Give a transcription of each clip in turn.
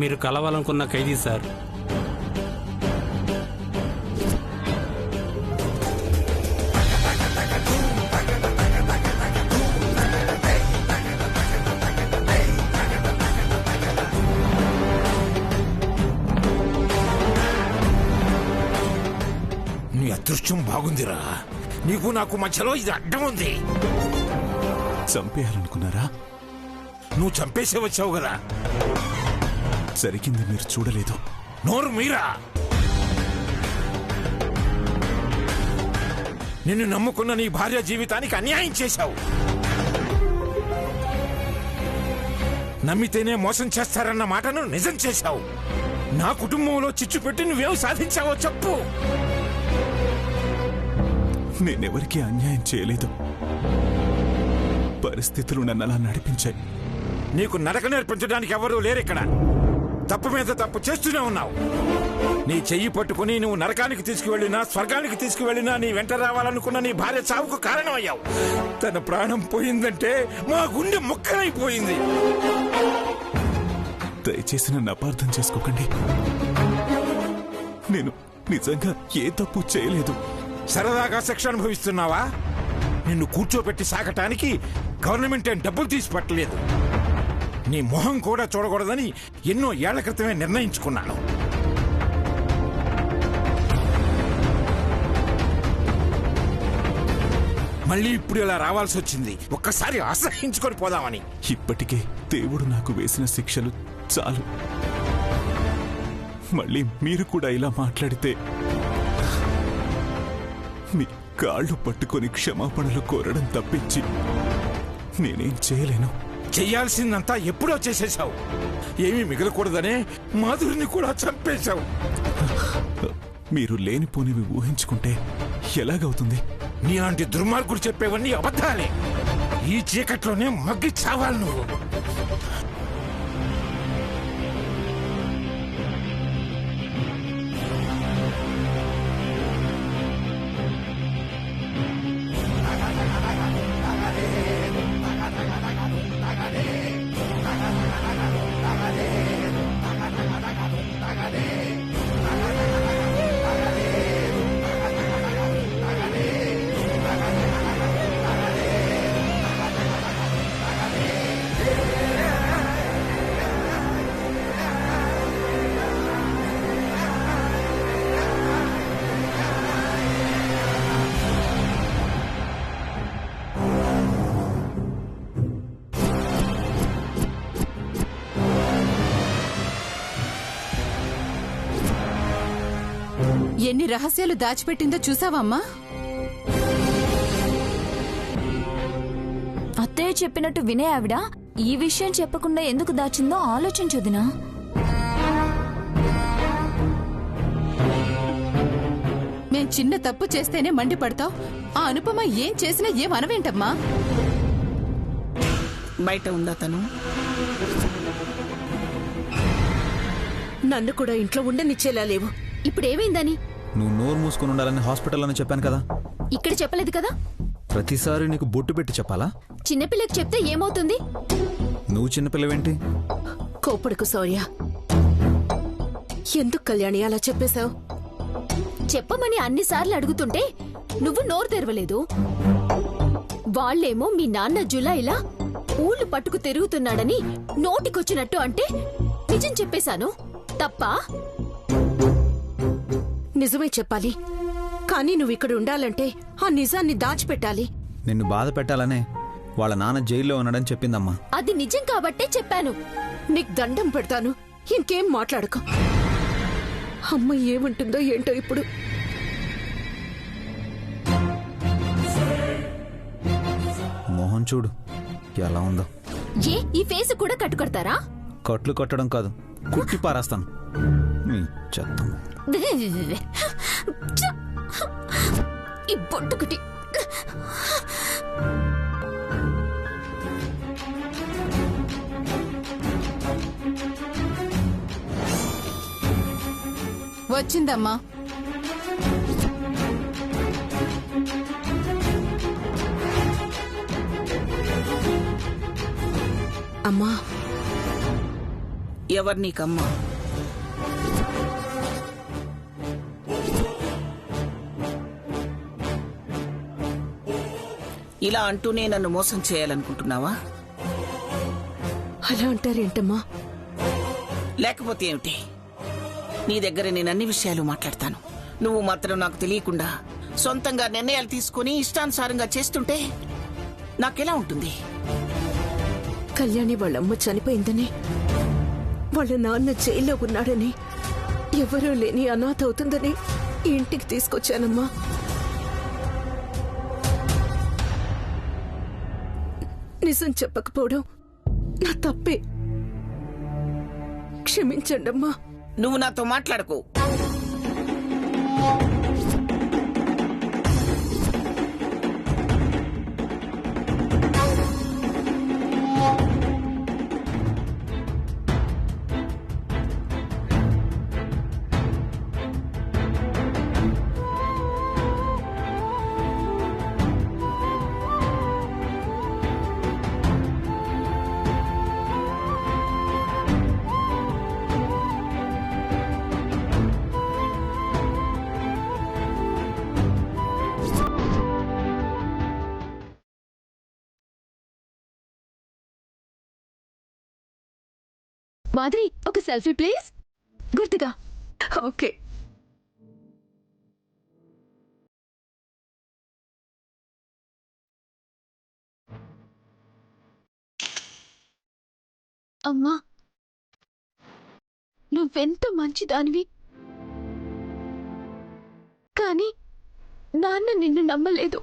మీరు కలవాలనుకున్న ఖైదీ సార్. నీ అదృష్టం బాగుందిరా, నీకు నాకు మధ్యలో ఇది అడ్డం ఉంది. చంపేయాలనుకున్నారా? నువ్వు చంపేసే వచ్చావు కదా. జరిగింది మీరు చూడలేదు. నోరు మీరా. నిన్ను నమ్ముకున్న నీ భార్య జీవితానికి అన్యాయం చేశావు. నమ్మితేనే మోసం చేస్తారన్న మాటను నిజం చేశావు. నా కుటుంబంలో చిచ్చు పెట్టి నువ్వేం సాధించావో చెప్పు. నేనెవరికీ అన్యాయం చేయలేదు. పరిస్థితులు నన్ను అలా నడిపించాయి. నీకు నడక నేర్పించడానికి ఎవరూ లేరిక్కడ. తప్పు మీద తప్పు చేస్తూనే ఉన్నావు. నీ చెయ్యి పట్టుకుని నువ్వు నరకానికి తీసుకువెళ్ళినా స్వర్గానికి తీసుకువెళ్ళినా నీ వెంట రావాలనుకున్న నీ భార్య చావుకు కారణమయ్యావు. తన ప్రాణం పోయిందంటే మా గుండె ముక్కలైపోయింది. దయచేసి నన్ను అపార్థం చేసుకోకండి. నేను నిజంగా ఏ తప్పు చేయలేదు. సరదాగా శిక్ష అనుభవిస్తున్నావా? నిన్ను కూర్చోబెట్టి సాగటానికి గవర్నమెంట్ ఏం డబ్బులు తీసి పట్టలేదు. నీ మొహం కూడా చూడకూడదని ఎన్నో ఏళ్ల క్రితమే నిర్ణయించుకున్నాను. మళ్ళీ ఇప్పుడు ఇలా రావాల్సి వచ్చింది. ఒక్కసారి అసహించుకొని పోదామని. ఇప్పటికే దేవుడు నాకు వేసిన శిక్షలు చాలు. మళ్ళీ మీరు కూడా ఇలా మాట్లాడితే మీ కాళ్ళు పట్టుకొని క్షమాపణలు కోరడం తప్పించి నేనేం చేయలేను. చెయ్యాల్సిందంతా ఎప్పుడో చేసేశావు. ఏమీ మిగలకూడదనే మాధురిని కూడా చంపేశావు. మీరు లేనిపోనివి ఊహించుకుంటే ఎలాగవుతుంది? నీలాంటి దుర్మార్గుడు చెప్పేవన్నీ అబద్ధాలే. ఈ చీకట్లోనే మగ్గి చావాలి నువ్వు. ఎన్ని రహస్యాలు దాచిపెట్టిందో చూసావమ్మా? అత్తయ్య చెప్పినట్టు వినే ఆవిడ ఈ విషయం చెప్పకుండా ఎందుకు దాచిందో ఆలోచించొదినా. మేం చిన్న తప్పు చేస్తేనే మండిపడతావు. ఆ అనుపమ ఏం చేసినా ఏం అనవేంటమ్మా? బయట ఉందా తను? నన్ను కూడా ఇంట్లో ఉండనిచ్చేలా లేవు. ఇప్పుడు ఏమైందని? నువ్వు నోరు మూసుకుని ఉండాలని హాస్పిటల్ అని చెప్పాను కదా. ఇక్కడ చెప్పలేదు కదా. ప్రతిసారి నీకు బొట్టు పెట్టి చెప్పాలా? చిన్నపిల్లకి చెప్తే ఏమవుతుంది? నువ్వు చిన్నపిల్లవేంటి? కోపడుకు శౌర్య. ఎందుకు కళ్యాణి అలా చెప్పేశావు? చెప్పమని అన్నిసార్లు అడుగుతుంటే నువ్వు నోరు తెరవలేదు. వాళ్లేమో మీ నాన్న జులైలా ఊళ్ళు పట్టుకు తిరుగుతున్నాడని నోటికొచ్చినట్టు అంటే నిజం చెప్పేశాను. తప్పా? నిజమే చెప్పాలి. కానీ నువ్వు ఇక్కడ ఉండాలంటే ఆ నిజాన్ని దాచిపెట్టాలి. నిన్ను బాధ పెట్టాలనే వాళ్ళ నాన్న జైల్లో ఉన్నాడని చెప్పిందమ్మా. అది నిజం కాబట్టే చెప్పాను. నీకు దండం పెడతాను, ఇంకేం మాట్లాడుకో. అమ్మ ఏముంటుందో ఏంటో ఇప్పుడు. మోహన్ చూడు ఎలా ఉందో. ఏ ఈ ఫేస్ కూడా కట్టుకడతారా? కట్లు కొట్టడం కాదు, కుట్టి పారేస్తాను. ఈ బొట్టుకుటి వచ్చిందమ్మా. అమ్మా ఎవరు నీకమ్మా? ఇలా అంటూనే నన్ను మోసం చేయాలనుకుంటున్నావా? అలా అంటారేంటమ్మా? లేకపోతే ఏమిటి? నీ దగ్గర నేను అన్ని విషయాలు మాట్లాడతాను. నువ్వు మాత్రం నాకు తెలియకుండా సొంతంగా నిర్ణయాలు తీసుకుని ఇష్టానుసారంగా చేస్తుంటే నాకెలా ఉంటుంది? కళ్యాణి వాళ్ళమ్మ చనిపోయిందని, వాళ్ళ నాన్న జైల్లో ఉన్నాడని, ఎవరూ లేని అనాథ అవుతుందని ఈ ఇంటికి తీసుకొచ్చానమ్మా. నిజం చెప్పకపోవడం నా తప్పే. క్షమించండమ్మా. నువ్వు నాతో మాట్లాడకు. మాధురి, ఒక సెల్ఫీ ప్లీజ్. గుర్తుగా. ఓకే. అమ్మా, నువ్వెంత మంచిదానివి, కానీ నాన్న నిన్ను నమ్మలేదు.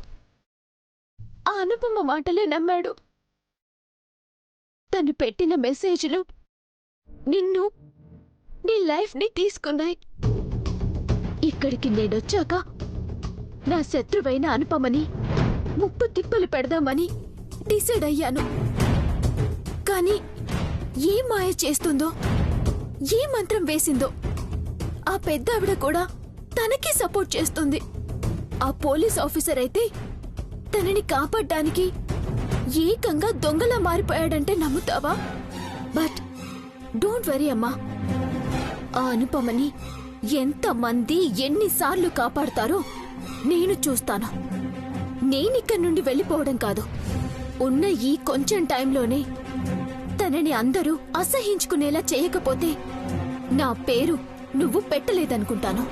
ఆ అనుపమ మాటలే నమ్మాడు. తను పెట్టిన మెసేజ్లు నిన్ను, నీ లైఫ్ని తీసుకున్నాయి. ఇక్కడికి నేనొచ్చాక నా శత్రువైన అనుపమని ముప్పు తిప్పలు పెడదామని డిసైడ్ అయ్యాను. కానీ ఏ మాయ చేస్తుందో, ఏ మంత్రం వేసిందో, ఆ పెద్ద ఆవిడ కూడా తనకి సపోర్ట్ చేస్తుంది. ఆ పోలీస్ ఆఫీసర్ అయితే తనని కాపాడ్డానికి ఏకంగా దొంగలా మారిపోయాడంటే నమ్ముతావా? బట్ డోంట్ వరీ అమ్మా, ఆ అనుపమని ఎంతమంది ఎన్నిసార్లు కాపాడతారో నేను చూస్తాను. నేనిక్కడి నుండి వెళ్ళిపోవడం కాదు, ఉన్న ఈ కొంచెం టైంలోనే తనని అందరూ అసహించుకునేలా చేయకపోతే నా పేరు నువ్వు పెట్టలేదనుకుంటాను.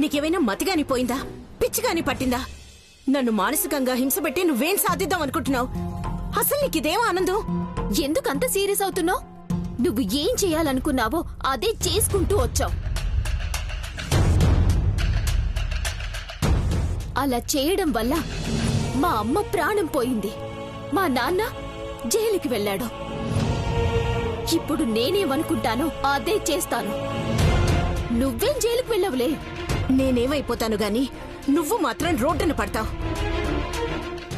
నీకేమైనా మతిగాని పోయిందా? పిచ్చిగాని పట్టిందా? నన్ను మానసికంగా హింసపెట్టి నువ్వేం సాధిద్దాం అనుకుంటున్నావు? అసలు నీకిదేం ఆనందం? ఎందుకంత సీరియస్ అవుతున్నావు? నువ్వు ఏం చేయాలనుకున్నావో అదే చేసుకుంటూ వచ్చావు. అలా చేయడం వల్ల మా అమ్మ ప్రాణం పోయింది, మా నాన్న జైలుకి వెళ్ళాడు. ఇప్పుడు నేనేమనుకుంటానో అదే చేస్తాను. నువ్వేం జైలుకి వెళ్ళవులే. నేనేమైపోతాను గాని నువ్వు మాత్రం రోడ్డున పడతావు.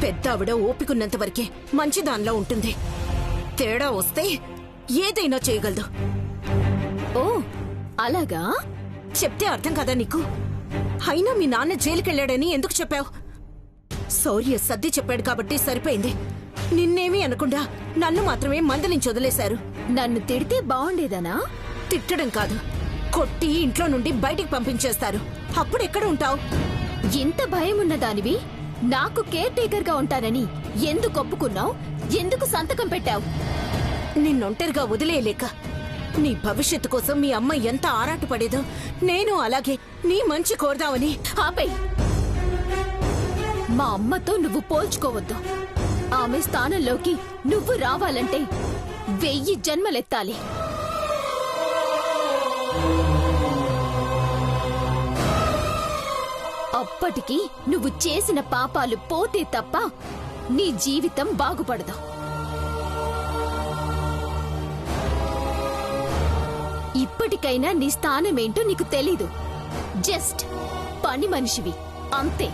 పెద్ద ఆవిడ ఓపికన్నంత వరకే మంచిదానిలో ఉంటుంది. తేడా వస్తే ఏదైనా చేయగలదు. ఓ అలాగా? చెప్తే అర్థం కదా నీకు? అయినా మీ నాన్న జైలుకెళ్ళాడని ఎందుకు చెప్పావు? శౌర్య సర్ది చెప్పాడు కాబట్టి సరిపోయింది. నిన్నేమీ అనకుండా నన్ను మాత్రమే మందలించి వదిలేశారు. నన్ను తిడితే బాగుండేదనా? తిట్టడం కాదు, కొట్టి ఇంట్లో నుండి బయటికి పంపించేస్తారు. అప్పుడెక్కడ ఉంటావు? ఇంత భయమున్న దానివి నాకు కేర్ టేకర్ గా ఉంటానని ఎందుకు ఒప్పుకున్నావు? ఎందుకు సంతకం పెట్టావు? నిన్నొంటరిగా వదిలేయలేక. నీ భవిష్యత్తు కోసం మీ అమ్మ ఎంత ఆరాటపడేదో నేను అలాగే నీ మంచి కోరదామని. ఆపై మా అమ్మతో నువ్వు పోల్చుకోవద్దు. ఆమె స్థానంలోకి నువ్వు రావాలంటే 1000 జన్మలెత్తాలి. అప్పటికి నువ్వు చేసిన పాపాలు పోతే తప్ప నీ జీవితం బాగుపడదు. ఇప్పటికైనా నీ స్థానమేంటో నీకు తెలీదు. జస్ట్ పని మనిషివి అంతే.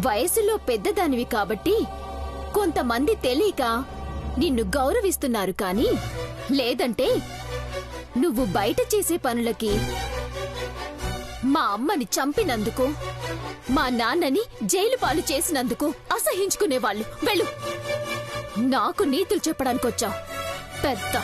వయసులో పెద్దదానివి కాబట్టి కొంతమంది తెలియక నిన్ను గౌరవిస్తున్నారు కానీ లేదంటే నువ్వు బయట చేసే పనులకి మా అమ్మని చంపినందుకు మా నాన్నని జైలు పాలు చేసినందుకు అసహించుకునేవాళ్ళు. వెళ్ళు. నాకు నీతులు చెప్పడానికి వచ్చావు పెద్ద.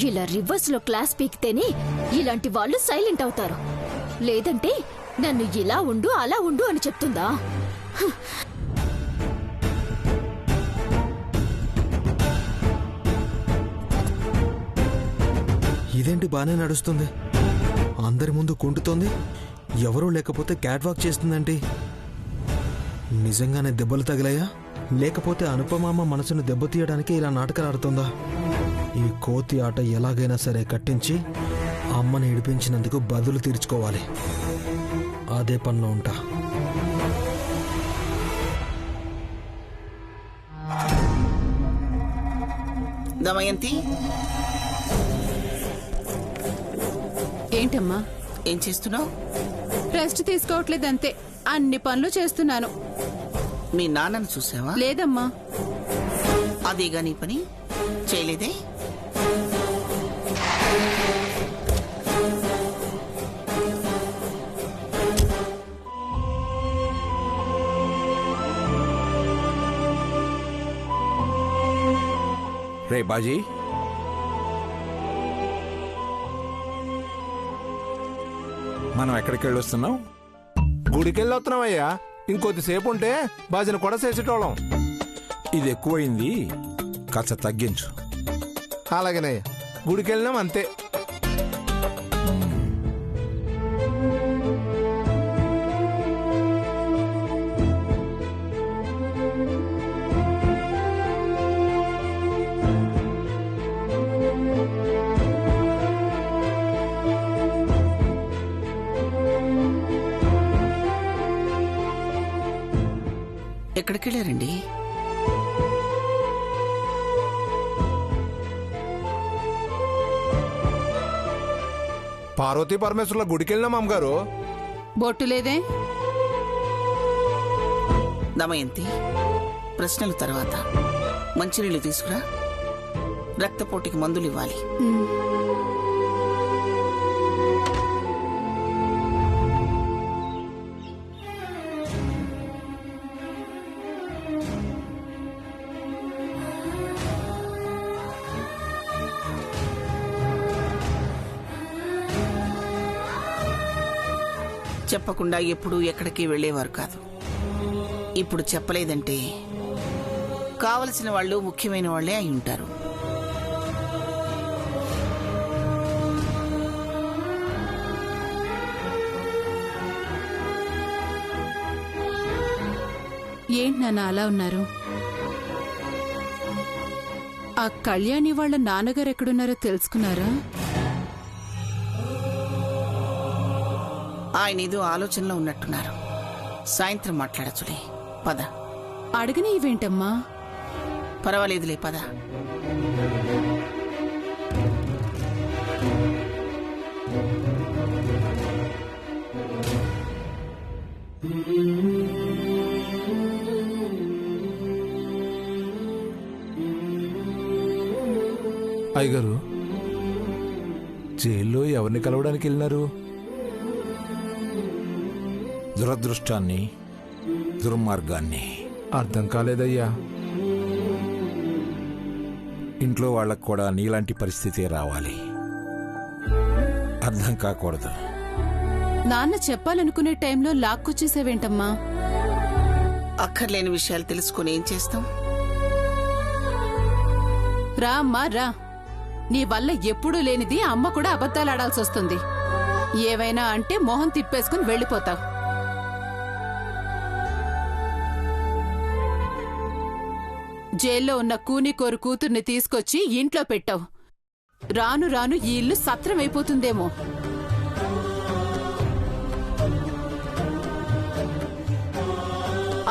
ఇలా రివర్స్ లో క్లాస్ పీకితేనే ఇలాంటి వాళ్ళు సైలెంట్ అవుతారు. లేదంటే నన్ను ఇలా ఉండు అలా ఉండు అని చెప్తుందా? ఇదేంటి బానే నడుస్తుంది, అందరి ముందు కుంటుతోంది, ఎవరూ లేకపోతే క్యాట్ వాక్ చేస్తుందంటే నిజంగానే దెబ్బలు తగిలాయా లేకపోతే అనుపమామ మనసును దెబ్బతీయడానికి ఇలా నాటకాలు ఆడుతుందా? ఈ కోతి ఆట ఎలాగైనా సరే కట్టించి అమ్మని ఏడిపించినందుకు బదులు తీర్చుకోవాలి. అదే పనిలో ఉంటా. దమయంతి, ఏంటమ్మా? ఏం చేస్తున్నావు? రెస్ట్ తీసుకోవట్లేదంతే, అన్ని పనులు చేస్తున్నాను. మీ నాన్నను చూసావా? లేదమ్మా. అదేగా నీ పని చేయలేదే? రే బాజీ, మనం ఎక్కడికి వెళ్ళొస్తున్నాం? గుడికెళ్ళి వస్తున్నామయ్యా. ఇంకొద్దిసేపు ఉంటే భజన కూడా చేసేటోళ్ళం. ఇది ఎక్కువైంది, కాస్త తగ్గించు. అలాగేనయ్యా, గుడికెళ్ళినాం అంతే. ఎక్కడికి వెళ్ళారండి? పార్వతీ పరమేశ్వర్ల గుడికెళ్ళినాం అమ్మగారు. బొట్టు లేదే? దమయంతి, ప్రశ్నలు తర్వాత మంచినీళ్ళు తీసుకురా. రక్తపోటుకి మందులు ఇవ్వాలి. చెప్పకుండా ఎప్పుడూ ఎక్కడికి వెళ్లేవారు కాదు. ఇప్పుడు చెప్పలేదంటే కావలసిన వాళ్ళు ముఖ్యమైన వాళ్లే అయి ఉంటారు. ఏంటి నాన్న అలా ఉన్నారు? ఆ కళ్యాణి వాళ్ళ నాన్నగారు ఎక్కడున్నారో తెలుసుకున్నారా? ఆయన ఏదో ఆలోచనలో ఉన్నట్టున్నారు. సాయంత్రం మాట్లాడచ్చులే, పద. అడగని ఇవేంటమ్మా? పర్వాలేదులే, పద. అయ్యగారు, జైల్లో ఎవరిని కలవడానికి వెళ్ళినారు? దురదృష్టాన్ని, దుర్మార్గాన్ని. అర్థం కాలేదయ్యా. ఇంట్లో వాళ్ళకు కూడా నీలాంటి పరిస్థితి రావాలి, అర్థం కాకూడదు. నాన్న చెప్పాలనుకునే టైంలో లాక్కొచ్చేసేవేంటమ్మా? అక్కర్లేని విషయాలు తెలుసుకుని ఏం చేస్తాం? రా అమ్మా రా. నీ వల్ల ఎప్పుడూ లేనిది అమ్మ కూడా అబద్ధాలాడాల్సి వస్తుంది. ఏవైనా అంటే మొహం తిప్పేసుకుని వెళ్ళిపోతావు. జైల్లో ఉన్న కూనికోరు కూతుర్ని తీసుకొచ్చి ఇంట్లో పెట్టావు. రాను రాను ఈ ఇల్లు సత్రమైపోతుందేమో.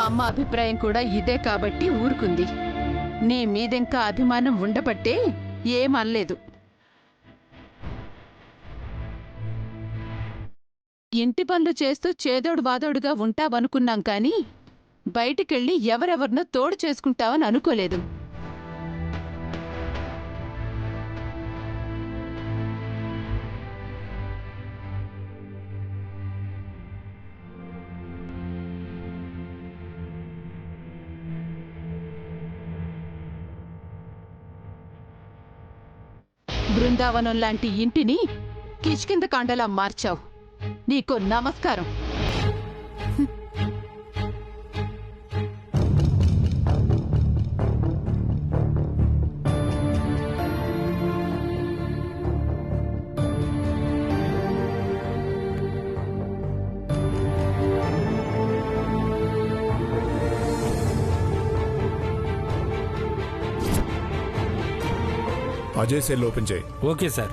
అమ్మ అభిప్రాయం కూడా ఇదే కాబట్టి ఊరుకుంది. నీ మీదింకా అభిమానం ఉండబట్టే ఏమనలేదు. ఇంటి పనులు చేస్తూ చేదోడు బాదోడుగా ఉంటావనుకున్నాం కానీ బయటికెళ్ళి ఎవరెవరినో తోడు చేసుకుంటావని అనుకోలేదు. బృందావనం లాంటి ఇంటిని కిష్కింద కాండలా మార్చావు. నీకు నమస్కారం. అజయ్ సెల్ ఓపెన్ చేయి. Okay sir.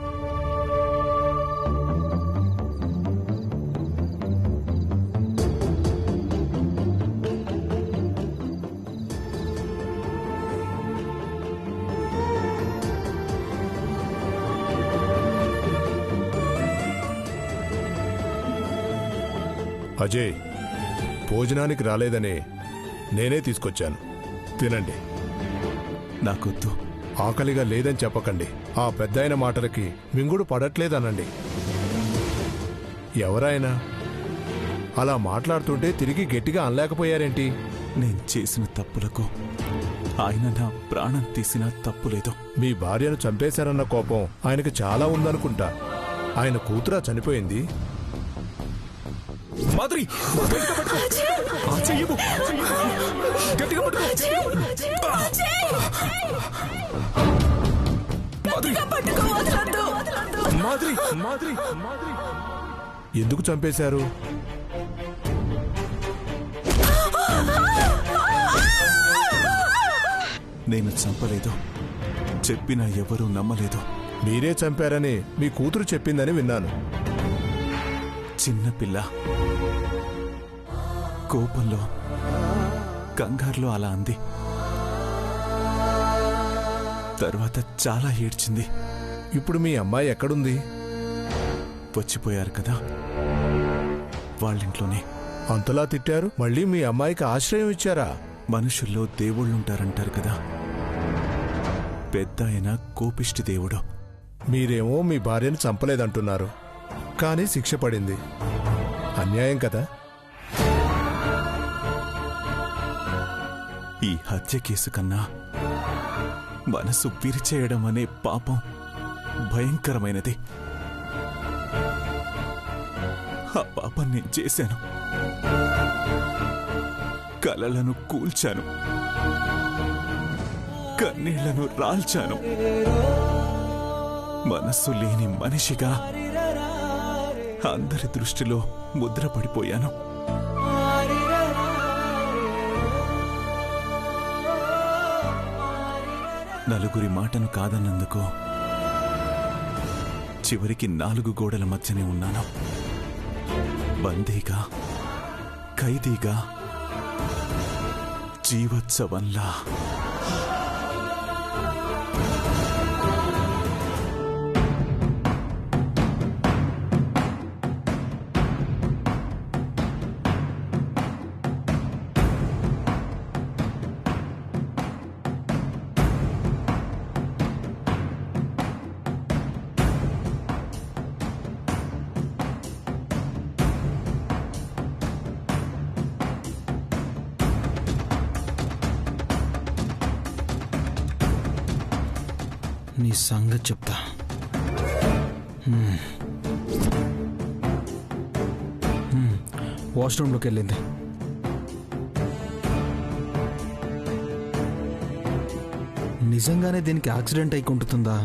అజయ్, భోజనానికి రాలేదని నేనే తీసుకొచ్చాను, తినండి. నాకొద్దు. ఆకలిగా లేదని చెప్పకండి. ఆ పెద్దాయన మాటలకి మింగుడు పడట్లేదనండి. ఎవరైనా అలా మాట్లాడుతుంటే తిరిగి గట్టిగా అనలేకపోయారేంటి? నేను చేసిన తప్పులకు ఆయన నా ప్రాణం తీసినా తప్పులేదు. మీ భార్యను చంపేశారన్న కోపం ఆయనకు చాలా ఉందనుకుంటా. ఆయన కూతురా చనిపోయింది. మాధురి, గట్టిగా పట్టుకో. మాధురి, మాధురి, మాధురి, ఎందుకు చంపేశారు? నేను చంపలేదు. చెప్పినా ఎవరూ నమ్మలేదు. మీరే చంపారని మీ కూతురు చెప్పిందని విన్నాను. చిన్నపిల్ల కోపంలో, కంగారులో అలా అంది. తర్వాత చాలా ఏడ్చింది. ఇప్పుడు మీ అమ్మాయి ఎక్కడుంది? వచ్చిపోయారు కదా, వాళ్ళింట్లోనే. అంతలా తిట్టారు, మళ్ళీ మీ అమ్మాయికి ఆశ్రయం ఇచ్చారా? మనుషుల్లో దేవుళ్ళుంటారంటారు కదా, పెద్ద ఆయన కోపిష్టి దేవుడు. మీరేమో మీ భార్యను చంపలేదంటున్నారు, కానీ శిక్ష పడింది. అన్యాయం కదా? ఈ హత్య కేసు కన్నా మనసు విరిచేయడం అనే పాపం భయంకరమైనది. ఆ పాపం నేను చేశాను. కలలను కూల్చాను, కన్నీళ్లను రాల్చాను. మనస్సు లేని మనిషిగా అందరి దృష్టిలో ముద్రపడిపోయాను. నలుగురి మాటను కాదన్నందుకు చివరికి 4 గోడల మధ్యనే ఉన్నాను. బందీగా, ఖైదీగా, జీవోత్సవంలా. నీ సంగతి చెప్తా. వాష్రూమ్లోకి వెళ్ళింది. నిజంగానే దీనికి యాక్సిడెంట్ అయి కుంటుతుందా,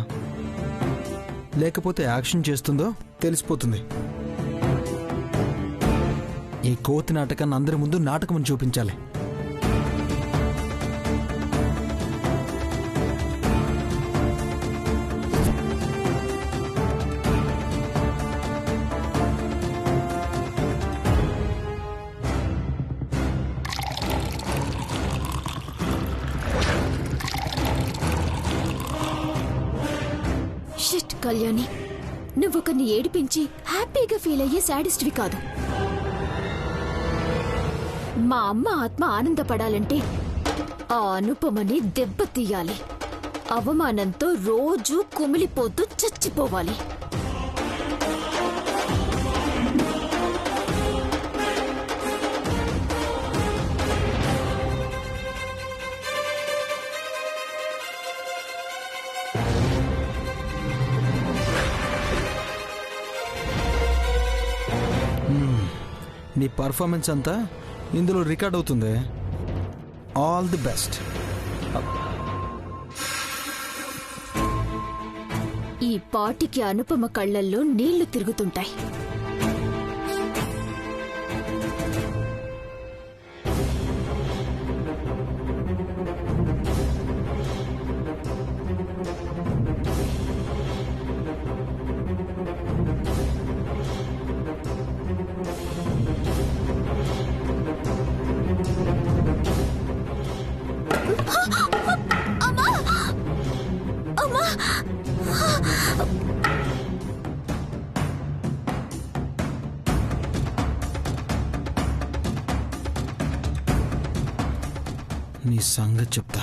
లేకపోతే యాక్షన్ చేస్తుందో తెలిసిపోతుంది. ఈ కోతి నాటకాన్ని అందరి ముందు నాటకం చూపించాలి. కళ్యాణి, నువ్వొకరిని ఏడిపించి హ్యాపీగా ఫీల్ అయ్యే శాడిస్ట్వి కాదు. మా అమ్మ ఆత్మ ఆనందపడాలంటే ఆ అనుపమని దెబ్బతీయాలి. అవమానంతో రోజూ కుమిలిపోతూ చచ్చిపోవాలి. నీ పర్ఫార్మెన్స్ అంతా ఇందులో రికార్డ్ అవుతుంది. All the best. ఈ పాటికి అనుపమ కళ్ళల్లో నీళ్లు తిరుగుతుంటాయి. నీ సంగతి చెప్తా.